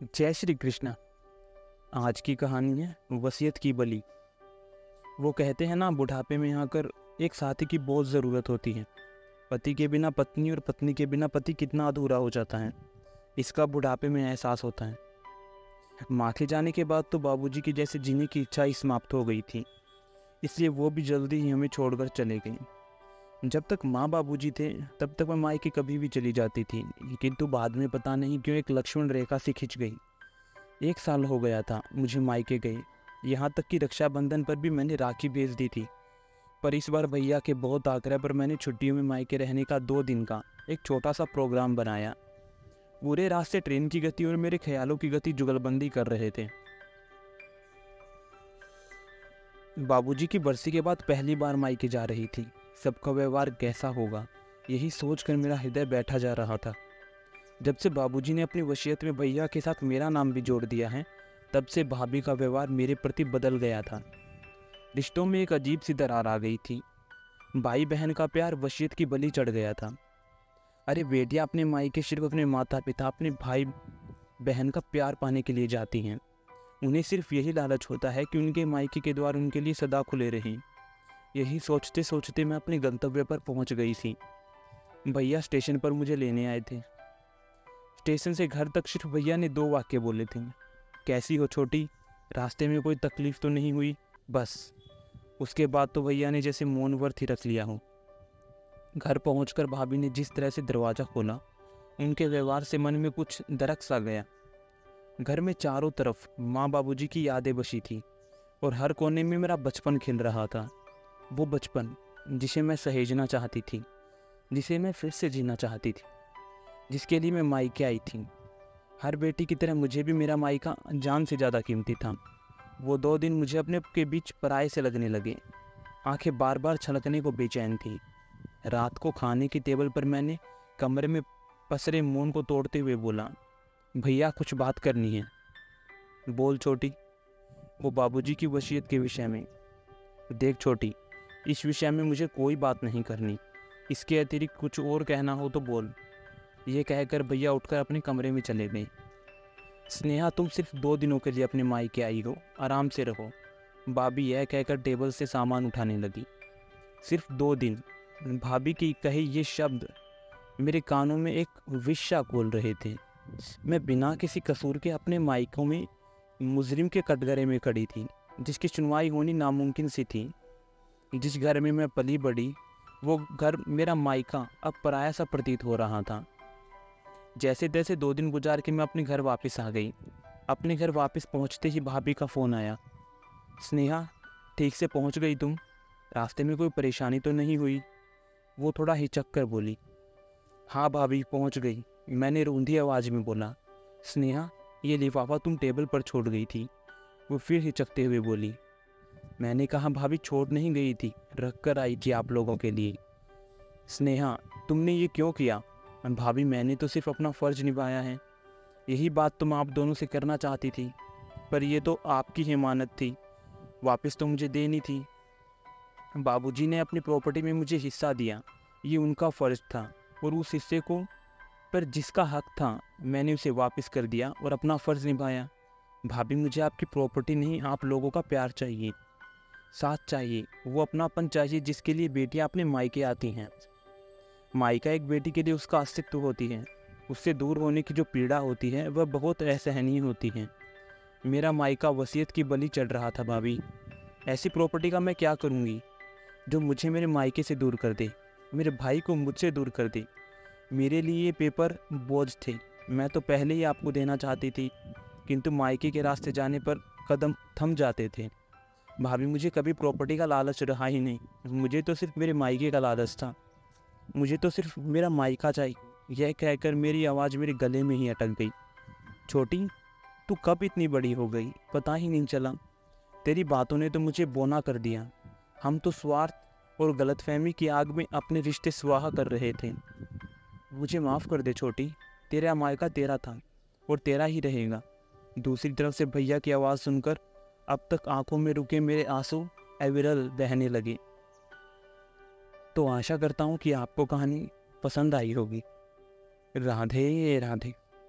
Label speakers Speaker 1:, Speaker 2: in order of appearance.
Speaker 1: जय श्री कृष्णा। आज की कहानी है वसीयत की बलि। वो कहते हैं ना, बुढ़ापे में आकर एक साथी की बहुत ज़रूरत होती है। पति के बिना पत्नी और पत्नी के बिना पति कितना अधूरा हो जाता है, इसका बुढ़ापे में एहसास होता है। माँ के जाने के बाद तो बाबूजी की जैसे जीने की इच्छा ही समाप्त हो गई थी, इसलिए वो भी जल्दी ही हमें छोड़कर चले गए। जब तक माँ बाबूजी थे तब तक मैं मायके कभी भी चली जाती थी, किंतु बाद में पता नहीं क्यों एक लक्ष्मण रेखा सी खिंच गई। 1 साल हो गया था मुझे मायके गए, यहाँ तक कि रक्षाबंधन पर भी मैंने राखी भेज दी थी। पर इस बार भैया के बहुत आग्रह पर मैंने छुट्टियों में मायके रहने का 2 दिन का एक छोटा सा प्रोग्राम बनाया। पूरे रास्ते ट्रेन की गति और मेरे ख्यालों की गति जुगलबंदी कर रहे थे। बाबूजी की बरसी के बाद पहली बार मायके जा रही थी। सबका व्यवहार कैसा होगा, यही सोचकर मेरा हृदय बैठा जा रहा था। जब से बाबूजी ने अपनी वसीयत में भैया के साथ मेरा नाम भी जोड़ दिया है, तब से भाभी का व्यवहार मेरे प्रति बदल गया था। रिश्तों में एक अजीब सी दरार आ गई थी। भाई बहन का प्यार वसीयत की बलि चढ़ गया था। अरे बेटियां अपने मायके सिर्फ अपने माता पिता, अपने भाई बहन का प्यार पाने के लिए जाती हैं। उन्हें सिर्फ यही लालच होता है कि उनके मायके के द्वार उनके लिए सदा खुले रहें। यही सोचते सोचते मैं अपने गंतव्य पर पहुंच गई थी। भैया स्टेशन पर मुझे लेने आए थे। स्टेशन से घर तक सिर्फ भैया ने 2 वाक्य बोले थे। कैसी हो छोटी, रास्ते में कोई तकलीफ तो नहीं हुई, बस। उसके बाद तो भैया ने जैसे मौन व्रत ही रख लिया हो। घर पहुंचकर भाभी ने जिस तरह से दरवाज़ा खोला, उनके व्यवहार से मन में कुछ दरक सा गया। घर में चारों तरफ माँ बाबूजी की यादें बसी थी और हर कोने में मेरा बचपन खिल रहा था। वो बचपन जिसे मैं सहेजना चाहती थी, जिसे मैं फिर से जीना चाहती थी, जिसके लिए मैं मायके आई थी। हर बेटी की तरह मुझे भी मेरा मायका जान से ज़्यादा कीमती था। वो 2 दिन मुझे अपने के बीच पराये से लगने लगे। आंखें बार बार छलकने को बेचैन थी। रात को खाने की टेबल पर मैंने कमरे में पसरे मौन को तोड़ते हुए बोला, भैया कुछ बात करनी है। बोल छोटी। वो बाबूजी की वसीयत के विषय में। देख छोटी, इस विषय में मुझे कोई बात नहीं करनी। इसके अतिरिक्त कुछ और कहना हो तो बोल। ये कहकर भैया उठकर अपने कमरे में चले गए। स्नेहा, तुम सिर्फ 2 दिनों के लिए अपने मायके आई हो, आराम से रहो। भाभी यह कहकर टेबल से सामान उठाने लगी। सिर्फ 2 दिन। भाभी की कहे ये शब्द मेरे कानों में एक विषा खोल रहे थे। मैं बिना किसी कसूर के अपने मायकों में मुजरिम के कटघरे में खड़ी थी, जिसकी सुनवाई होनी नामुमकिन सी थी। जिस घर में मैं पली बड़ी, वो घर मेरा मायका अब पराया सा प्रतीत हो रहा था। जैसे तैसे 2 दिन गुजार के मैं अपने घर वापस आ गई। अपने घर वापस पहुंचते ही भाभी का फ़ोन आया। स्नेहा, ठीक से पहुंच गई तुम? रास्ते में कोई परेशानी तो नहीं हुई? वो थोड़ा हिचक कर बोली। हाँ भाभी, पहुंच गई, मैंने रूंधी आवाज़ में बोला। स्नेहा, ये लिफाफा तुम टेबल पर छोड़ गई थी। वो फिर हिचकते हुए बोली। मैंने कहा भाभी, छोड़ नहीं गई थी, रख कर आई थी आप लोगों के लिए। स्नेहा, तुमने ये क्यों किया? भाभी, मैंने तो सिर्फ अपना फ़र्ज निभाया है। यही बात तो मैं आप दोनों से करना चाहती थी, पर ये तो आपकी हिमानत थी, वापस तो मुझे देनी थी। बाबूजी ने अपनी प्रॉपर्टी में मुझे हिस्सा दिया, ये उनका फ़र्ज था, और उस हिस्से को पर जिसका हक था मैंने उसे वापस कर दिया और अपना फ़र्ज़ निभाया। भाभी, मुझे आपकी प्रॉपर्टी नहीं, आप लोगों का प्यार चाहिए, साथ चाहिए, वो अपनापन चाहिए जिसके लिए बेटियां अपने मायके आती हैं। मायका एक बेटी के लिए उसका अस्तित्व होती है। उससे दूर होने की जो पीड़ा होती है वह बहुत असहनीय होती है। मेरा मायका वसीयत की बलि चढ़ रहा था भाभी। ऐसी प्रॉपर्टी का मैं क्या करूँगी जो मुझे मेरे मायके से दूर कर दे, मेरे भाई को मुझसे दूर कर दे। मेरे लिए ये पेपर बोझ थे। मैं तो पहले ही आपको देना चाहती थी, किंतु मायके के रास्ते जाने पर कदम थम जाते थे। भाभी, मुझे कभी प्रॉपर्टी का लालच रहा ही नहीं। मुझे तो सिर्फ मेरे मायके का लालच था। मुझे तो सिर्फ मेरा मायका चाहिए। यह कहकर मेरी आवाज़ मेरे गले में ही अटक गई। छोटी, तू कब इतनी बड़ी हो गई, पता ही नहीं चला। तेरी बातों ने तो मुझे बौना कर दिया। हम तो स्वार्थ और गलतफहमी की आग में अपने रिश्ते स्वाहा कर रहे थे। मुझे माफ़ कर दे छोटी। तेरा मायका तेरा था और तेरा ही रहेगा। दूसरी तरफ से भैया की आवाज़ सुनकर अब तक आंखों में रुके मेरे आंसू अविरल बहने लगे। तो आशा करता हूँ कि आपको कहानी पसंद आई होगी। राधे राधे।